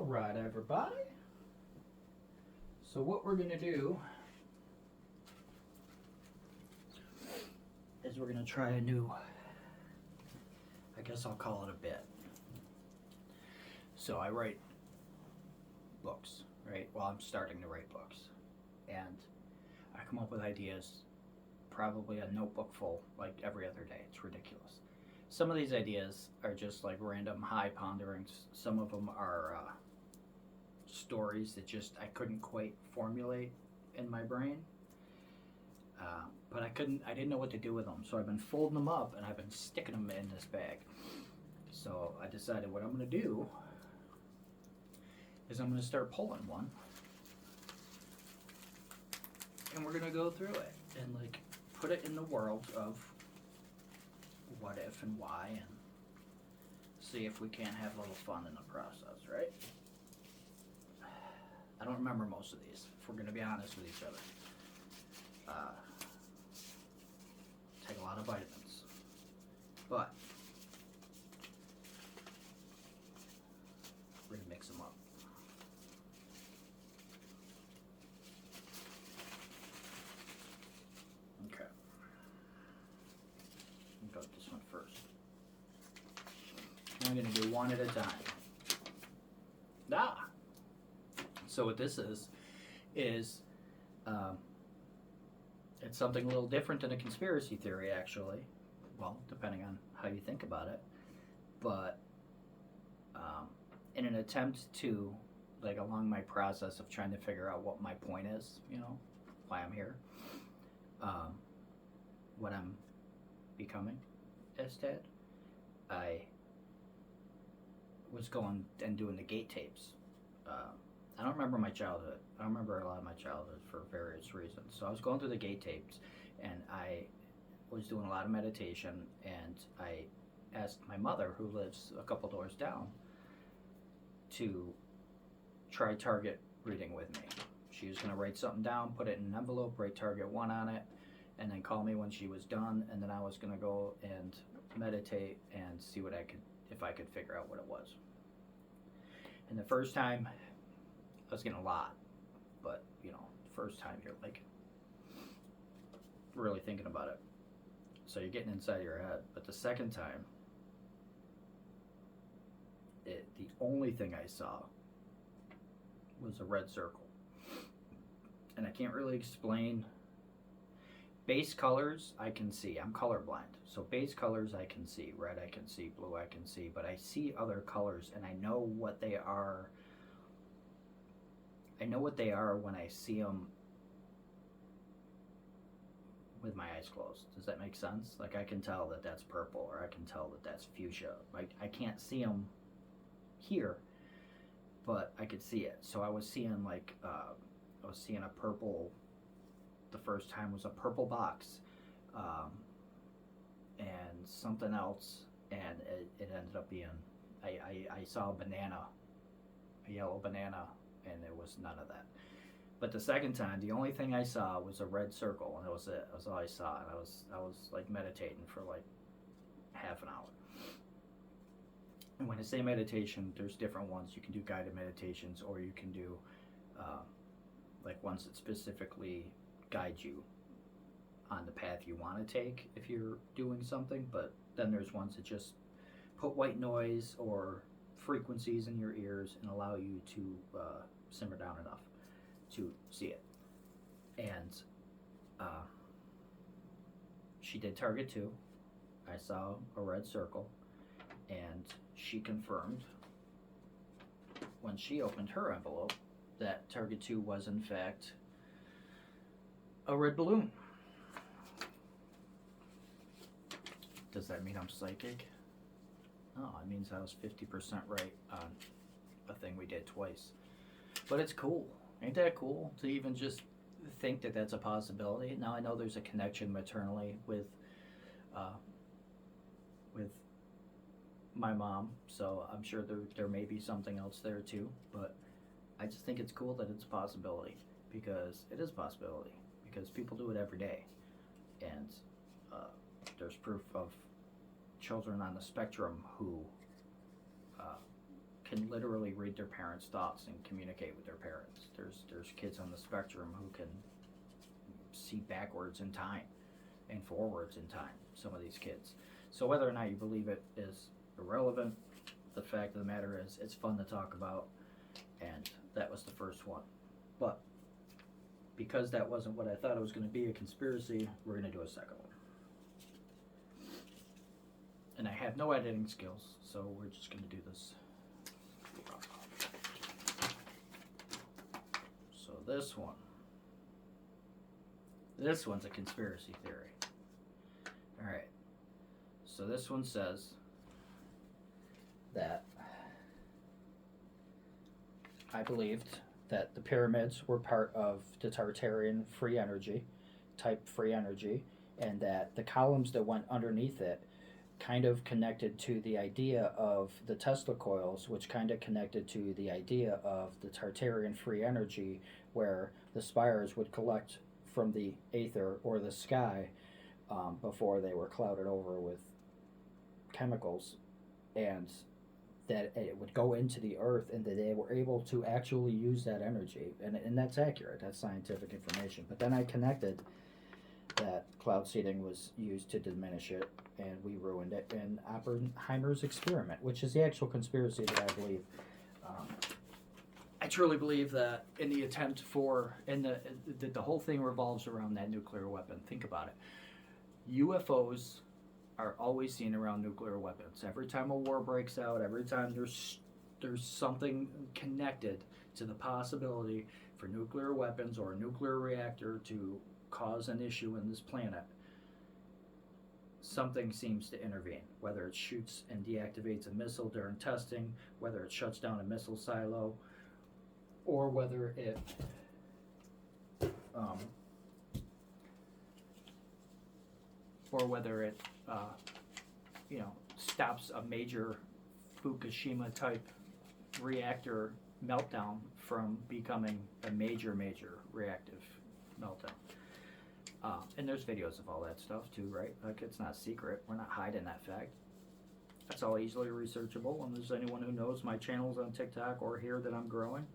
Alright, everybody. So what we're going to do is we're going to try a new, I guess I'll call it a bit. So I write books, right? Well, I'm starting to write books. And I come up with ideas, probably a notebook full, like every other day. It's ridiculous. Some of these ideas are just like random high ponderings. Some of them are stories that just I couldn't quite formulate in my brain. But I didn't know what to do with them. So I've been folding them up and I've been sticking them in this bag. So I decided what I'm going to do is I'm going to start pulling one. And we're going to go through it and like put it in the world of what if and why and see if we can't have a little fun in the process, right? I don't remember most of these, if we're going to be honest with each other. Take a lot of vitamins. But we're going to mix them up. Okay. I'll go with this one first. I'm going to do one at a time. So what this is it's something a little different than a conspiracy theory, actually. Well, depending on how you think about it. But in an attempt to, like, along my process of trying to figure out what my point is, you know, why I'm here, what I'm becoming as Ted, I was going and doing the gate tapes. I don't remember my childhood. I don't remember a lot of my childhood for various reasons. So I was going through the gate tapes, and I was doing a lot of meditation, and I asked my mother, who lives a couple doors down, to try target reading with me. She was going to write something down, put it in an envelope, write target 1 on it, and then call me when she was done, and then I was going to go and meditate and see what if I could figure out what it was. And the first time, I was getting a lot, but you know, the first time you're like really thinking about it, so you're getting inside your head. But the second time, the only thing I saw was a red circle, and I can't really explain. Base colors I can see. I'm colorblind, so base colors I can see. Red I can see, blue I can see, but I see other colors, and I know what they are. I know what they are when I see them with my eyes closed. Does that make sense? Like, I can tell that that's purple, or I can tell that that's fuchsia. Like, I can't see them here, but I could see it. So I was seeing like I was seeing a purple. The first time was a purple box, and something else, and it ended up being I saw a banana, a yellow banana, and it was none of that. But the second time, the only thing I saw was a red circle, and that was it. That was all I saw, and I was like meditating for like half an hour. And when I say meditation, there's different ones. You can do guided meditations, or you can do like ones that specifically guide you on the path you want to take if you're doing something. But then there's ones that just put white noise or frequencies in your ears and allow you to simmer down enough to see it. And she did target 2. I saw a red circle, and she confirmed when she opened her envelope that target 2 was in fact a red balloon. Does that mean I'm psychic? No, it means I was 50% right on a thing we did twice. But it's cool. Ain't that cool to even just think that that's a possibility? Now I know there's a connection maternally with my mom, so I'm sure there may be something else there too. But I just think it's cool that it's a possibility, because it is a possibility, because people do it every day. And there's proof of children on the spectrum who can literally read their parents' thoughts and communicate with their parents. There's kids on the spectrum who can see backwards in time and forwards in time, some of these kids. So whether or not you believe it is irrelevant. The fact of the matter is, it's fun to talk about, and that was the first one. But because that wasn't what I thought it was going to be, a conspiracy, we're going to do a second one. And I have no editing skills, so we're just going to do this. So this one's a conspiracy theory. All right. So this one says that I believed that the pyramids were part of the Tartarian free energy, type free energy, and that the columns that went underneath it kind of connected to the idea of the Tesla coils, which kind of connected to the idea of the Tartarian free energy, where the spires would collect from the aether or the sky before they were clouded over with chemicals, and that it would go into the earth, and that they were able to actually use that energy. And that's accurate, that's scientific information. But then I connected that cloud seeding was used to diminish it, and we ruined it in Oppenheimer's experiment, which is the actual conspiracy that I believe. I truly believe that in the attempt for, and the whole thing revolves around that nuclear weapon. Think about it. UFOs are always seen around nuclear weapons. Every time a war breaks out, every time there's something connected to the possibility for nuclear weapons or a nuclear reactor to cause an issue in this planet, something seems to intervene. Whether it shoots and deactivates a missile during testing, whether it shuts down a missile silo, or whether it stops a major Fukushima type reactor meltdown from becoming a major reactive meltdown. And there's videos of all that stuff too, right? Like, it's not secret. We're not hiding that fact. That's all easily researchable. And there's anyone who knows my channels on TikTok or here that I'm growing,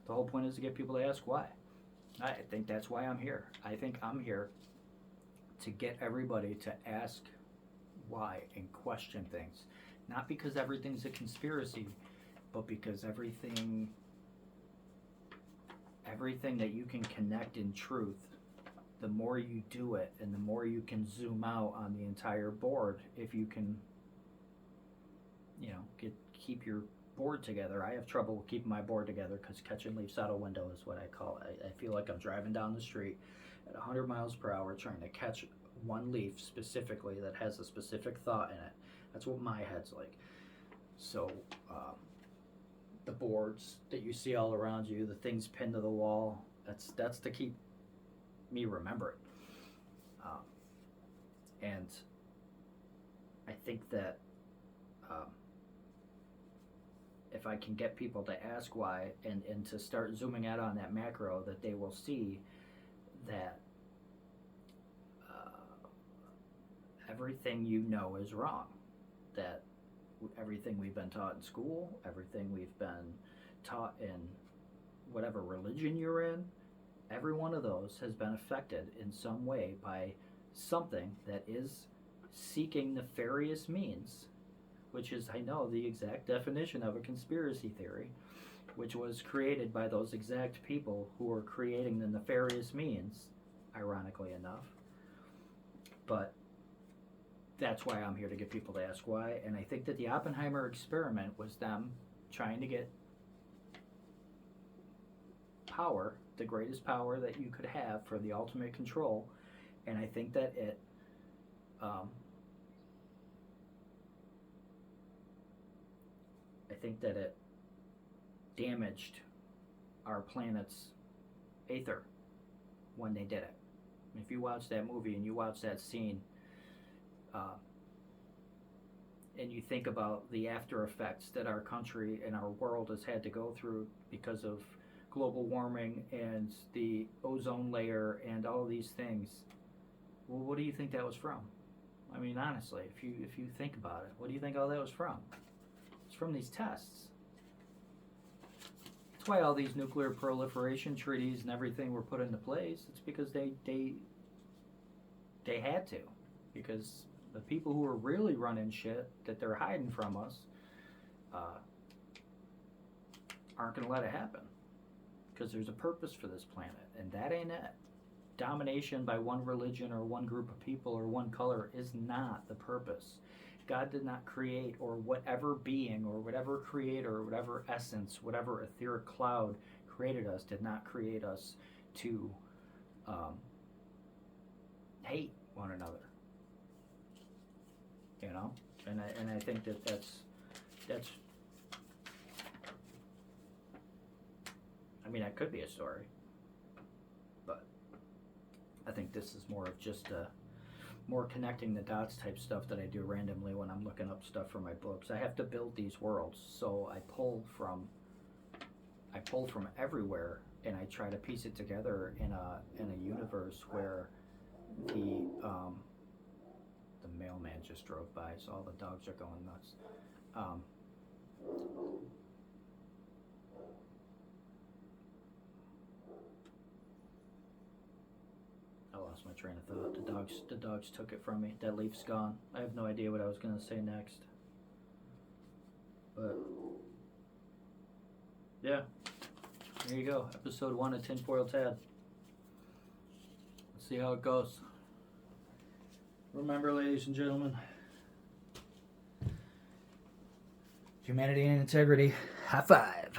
the whole point is to get people to ask why. I think that's why I'm here. I think I'm here to get everybody to ask why and question things. Not because everything's a conspiracy, but because everything that you can connect in truth, the more you do it and the more you can zoom out on the entire board, if you can, keep your board together. I have trouble keeping my board together because catch and leaf saddle window is what I call it. I feel like I'm driving down the street at 100 miles per hour trying to catch one leaf specifically that has a specific thought in it. That's what my head's like. So the boards that you see all around you, the things pinned to the wall, that's to keep me remember it. And I think that if I can get people to ask why and to start zooming out on that macro, that they will see that everything is wrong. That everything we've been taught in school, everything we've been taught in whatever religion you're in, every one of those has been affected in some way by something that is seeking nefarious means, which is, I know, the exact definition of a conspiracy theory, which was created by those exact people who are creating the nefarious means, ironically enough. But that's why I'm here, to get people to ask why. And I think that the Oppenheimer experiment was them trying to get power, the greatest power that you could have for the ultimate control. And I think that it damaged our planet's aether when they did it. If you watch that movie and you watch that scene, and you think about the after effects that our country and our world has had to go through because of global warming and the ozone layer and all these things, well, what do you think that was from? I mean, honestly, if you think about it, what do you think all that was from? It's from these tests. That's why all these nuclear proliferation treaties and everything were put into place. It's because they had to, because the people who are really running shit that they're hiding from us aren't going to let it happen, because there's a purpose for this planet, and that ain't it. Domination by one religion or one group of people or one color is not the purpose. God did not create, or whatever being or whatever creator or whatever essence, whatever etheric cloud created us, did not create us to hate one another. You know? And I think that's I mean, that could be a story, but I think this is more of just more connecting the dots type stuff that I do randomly when I'm looking up stuff for my books. I have to build these worlds, so I pull from everywhere, and I try to piece it together in a universe where the mailman just drove by, so all the dogs are going nuts. I lost my train of thought. The dogs took it from me. That leaf's gone. I have no idea what I was going to say next. But yeah, there you go. Episode 1 of Tinfoil Tad. Let's see how it goes. Remember, ladies and gentlemen, humanity and integrity. High five.